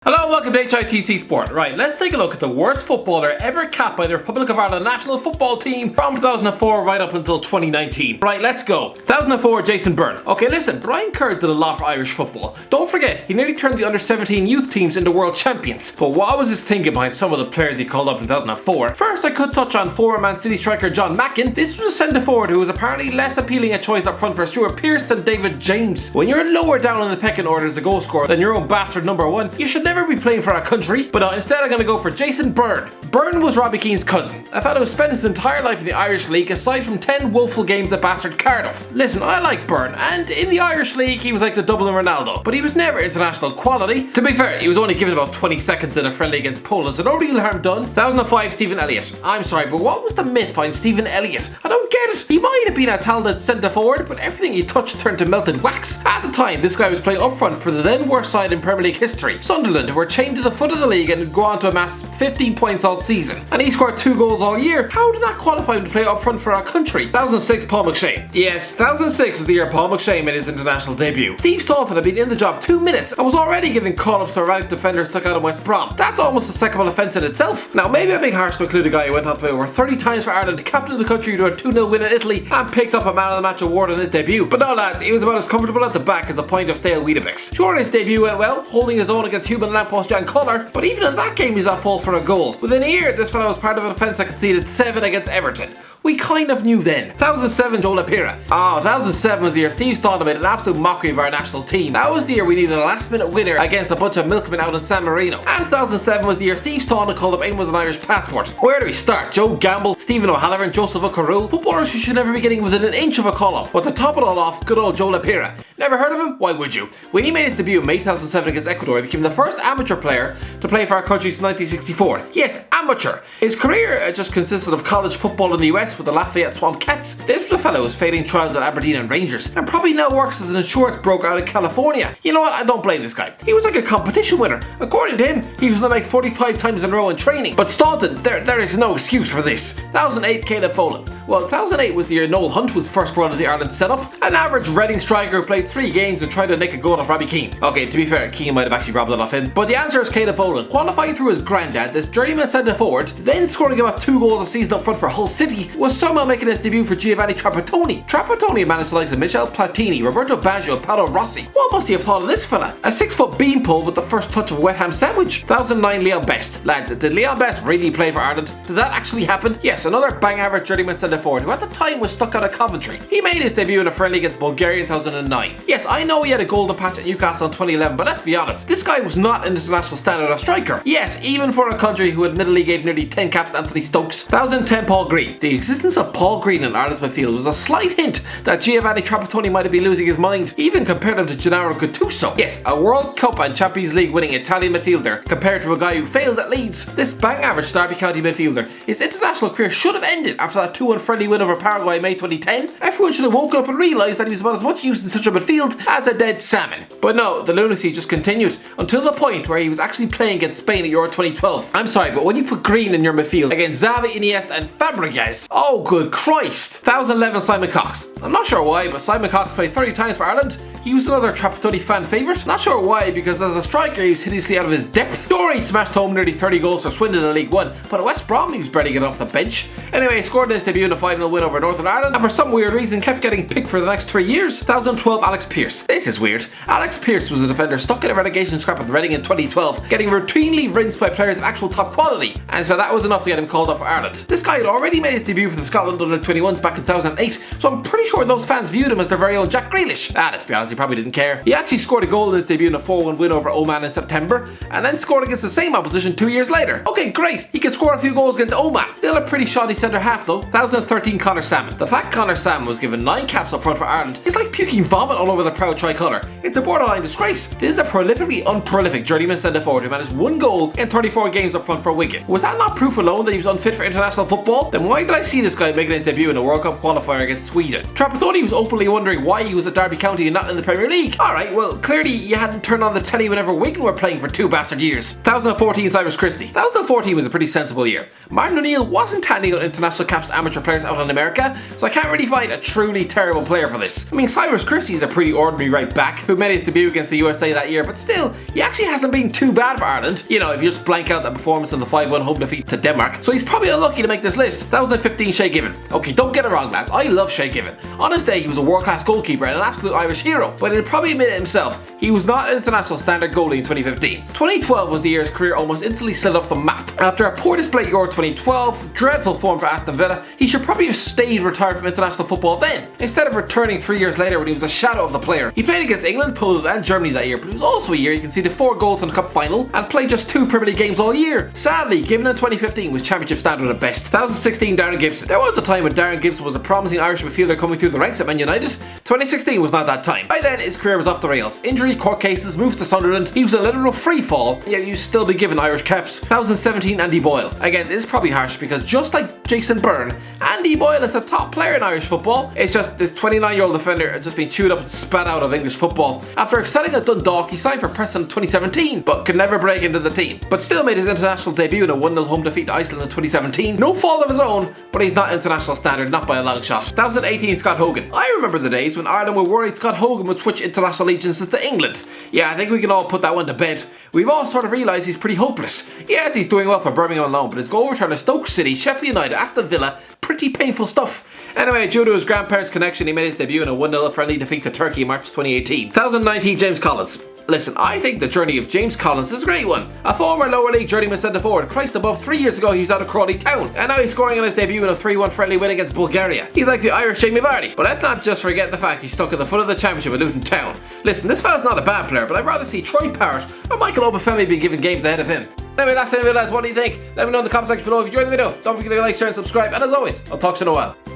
Hello and welcome to HITC Sport. Right, let's take a look at the worst footballer ever capped by the Republic of Ireland national football team from 2004 right up until 2019. Right, let's go. 2004, Jason Byrne. Okay, listen, Brian Kerr did a lot for Irish football. Don't forget, he nearly turned the under-17 youth teams into world champions. But what was his thinking behind some of the players he called up in 2004? First, I could touch on former Man City striker John Mackin. This was a centre-forward who was apparently less appealing a choice up front for Stuart Pearce than David James. When you're lower down in the pecking order as a goal scorer than your own bastard number one, you should never be playing for our country. But no, instead I'm going to go for Jason Byrne. Byrne was Robbie Keane's cousin, a fellow who spent his entire life in the Irish League aside from 10 woeful games at bastard Cardiff. Listen, I like Byrne, and in the Irish League he was like the Dublin Ronaldo, but he was never international quality. To be fair, he was only given about 20 seconds in a friendly against Poland, so no real harm done. 2005, Stephen Elliott. I'm sorry, but what was the myth behind Stephen Elliott? I don't get it. He might have been a talented centre forward, but everything he touched turned to melted wax. At the time, this guy was playing up front for the then worst side in Premier League history, Sunderland, who were chained to the foot of the league and would go on to amass 15 points all season. And he scored 2 goals all year. How did that qualify him to play up front for our country? 2006, Paul McShane. Yes, 2006 was the year Paul McShane made his international debut. Steve Stafford had been in the job 2 minutes and was already giving call-ups to erratic defenders stuck out in West Brom. That's almost a second offence in itself. Now, maybe I'm being harsh to include a guy who went on to play over 30 times for Ireland, captain of the country to a 2-0 win in Italy, and picked up a Man of the Match award on his debut. But no, lads, he was about as comfortable at the back as a pint of stale Weetabix. Sure, his debut went well, holding his own against human lamppost Jan Connor, but even in that game he's at fault for a goal. Within a year, this fellow was part of a defence that conceded 7 against Everton. We kind of knew then. 2007, Joe Lapera. 2007 was the year Steve Staunton made an absolute mockery of our national team. That was the year we needed a last minute winner against a bunch of milkmen out in San Marino. And 2007 was the year Steve Staunton called up anyone with an Irish passport. Where do we start? Joe Gamble, Stephen O'Halloran, Joseph O'Carroll. Footballers who should never be getting within an inch of a call-up. But to top it all off, good old Joe Lapera. Never heard of him? Why would you? When he made his debut in May 2007 against Ecuador, he became the first amateur player to play for our country since 1964. Yes, amateur. His career just consisted of college football in the US with the Lafayette Swamp Cats. This was a fellow who was failing trials at Aberdeen and Rangers, and probably now works as an insurance broker out in California. You know what? I don't blame this guy. He was like a competition winner. According to him, he was in the mix 45 times in a row in training. But Staunton, there is no excuse for this. 2008, Caleb Folan. Well, 2008 was the year Noel Hunt was first brought into the Ireland setup, an average Reading striker who played 3 games and tried to nick a goal off Robbie Keane. Okay, to be fair, Keane might have actually robbed it off him, but the answer is Caleb Folan. Qualifying through his granddad, this journeyman centre forward, then scoring about 2 goals a season up front for Hull City, was somehow making his debut for Giovanni Trapattoni. Trapattoni managed the likes of Michel Platini, Roberto Baggio, and Paolo Rossi. What must he have thought of this fella? A 6-foot beanpole with the first touch of a wet ham sandwich. 2009, Leon Best. Lads, did Leon Best really play for Ireland? Did that actually happen? Yes, another bang average journeyman centre forward who at the time was stuck out of Coventry. He made his debut in a friendly against Bulgaria in 2009. Yes, I know he had a golden patch at Newcastle in 2011, but let's be honest, this guy was not an international standard of striker. Yes, even for a country who admittedly gave nearly 10 caps to Anthony Stokes. 2010, Paul Green. The existence of Paul Green in Ireland's midfield was a slight hint that Giovanni Trapattoni might have been losing his mind. Even compared him to Gennaro Gattuso. Yes, a World Cup and Champions League winning Italian midfielder compared to a guy who failed at Leeds. This bang average Derby County midfielder, his international career should have ended after that 2-1 friendly win over Paraguay in May 2010. Everyone should have woken up and realised that he was about as much use in such a midfield as a dead salmon. But no, the lunacy just continued until the point where he was actually playing against Spain at Euro 2012. I'm sorry, but when you put Green in your midfield against Xavi, Iniesta and Fabregas, oh good Christ. 2011, Simon Cox. I'm not sure why, but Simon Cox played 30 times for Ireland. He was another Trapattoni fan favourite. Not sure why, because as a striker he was hideously out of his depth. Sure, he'd smashed home nearly 30 goals for Swindon in League 1, but at West Brom he was barely getting off the bench. Anyway, he scored in his debut in a 5-0 win over Northern Ireland, and for some weird reason kept getting picked for the next 3 years. 2012, Alex Pearce. This is weird. Alex Pearce was a defender stuck in a relegation scrap with Reading in 2012, getting routinely rinsed by players of actual top quality, and so that was enough to get him called up for Ireland. This guy had already made his debut for the Scotland under-21s back in 2008, so I'm pretty sure those fans viewed him as their very own Jack Grealish. Let's be honest, he probably didn't care. He actually scored a goal in his debut in a 4-1 win over Oman in September, and then scored against the same opposition 2 years later. Okay, great, he could score a few goals against Oman. Still a pretty shoddy centre half though. 2013, Conor Salmon. The fact Conor Salmon was given 9 caps up front for Ireland is like puking vomit all over the proud tricolour. It's a borderline disgrace. This is a prolifically unprolific journeyman centre forward who managed 1 goal in 34 games up front for Wigan. Was that not proof alone that he was unfit for international football? Then why did I see this guy making his debut in a World Cup qualifier against Sweden? Trapattoni was openly wondering why he was at Derby County and not in the Premier League. Alright, well, clearly you hadn't turned on the telly whenever Wigan were playing for 2 bastard years. 2014 Cyrus Christie. 2014 was a pretty sensible year. Martin O'Neill wasn't handing out international caps to amateur players out in America, so I can't really find a truly terrible player for this. I mean, Cyrus Christie is a pretty ordinary right back who made his debut against the USA that year, but still, he actually hasn't been too bad for Ireland. You know, if you just blank out the performance in the 5-1 home defeat to Denmark. So he's probably unlucky to make this list. 2015 Shay Given. Okay, don't get it wrong, lads. I love Shay Given. On his day, he was a world-class goalkeeper and an absolute Irish hero, but he'll probably admit it himself, he was not an international standard goalie in 2015. 2012 was the year his career almost instantly slid off the map. After a poor display at Euro 2012, dreadful form for Aston Villa, he should probably have stayed retired from international football then, instead of returning 3 years later when he was a shadow of the player. He played against England, Poland and Germany that year, but it was also a year he conceded 4 goals in the cup final and played just 2 Premier League games all year. Sadly, Given in 2015 was championship standard at best. 2016 Darren Gibson. There was a time when Darren Gibson was a promising Irish midfielder coming through the ranks at Man United. 2016 was not that time. By then, his career was off the rails. Injury, court cases, moves to Sunderland. He was a literal free fall, yet you'd still be given Irish caps. 2017 Andy Boyle. Again, this is probably harsh because just like Jason Byrne, Andy Boyle is a top player in Irish football. It's just this 29-year-old defender had just been chewed up and spat out of English football. After excelling at Dundalk, he signed for Preston in 2017, but could never break into the team. But still made his international debut in a 1-0 home defeat to Iceland in 2017. No fault of his own, but he's not international standard, not by a long shot. 2018 Scott Hogan. I remember the days when Ireland were worried Scott Hogan would switch international allegiances to England. Yeah, I think we can all put that one to bed. We've all sort of realised he's pretty hopeless. Yes, he's doing well for Birmingham on loan, but his goal return to Stoke City, Sheffield United, Aston Villa, pretty painful stuff. Anyway, due to his grandparents' connection, he made his debut in a 1-0 friendly defeat to Turkey in March 2018. 2019 James Collins. Listen, I think the journey of James Collins is a great one. A former lower league journeyman centre forward. Christ above, 3 years ago he was out of Crawley Town, and now he's scoring on his debut in a 3-1 friendly win against Bulgaria. He's like the Irish Jamie Vardy. But let's not just forget the fact he's stuck at the foot of the championship at Luton Town. Listen, this fella's not a bad player, but I'd rather see Troy Parrott or Michael Obafemi be given games ahead of him. Anyway, that's the video, lads. What do you think? Let me know in the comment section below. If you enjoyed the video, don't forget to like, share and subscribe, and as always, I'll talk to you in a while.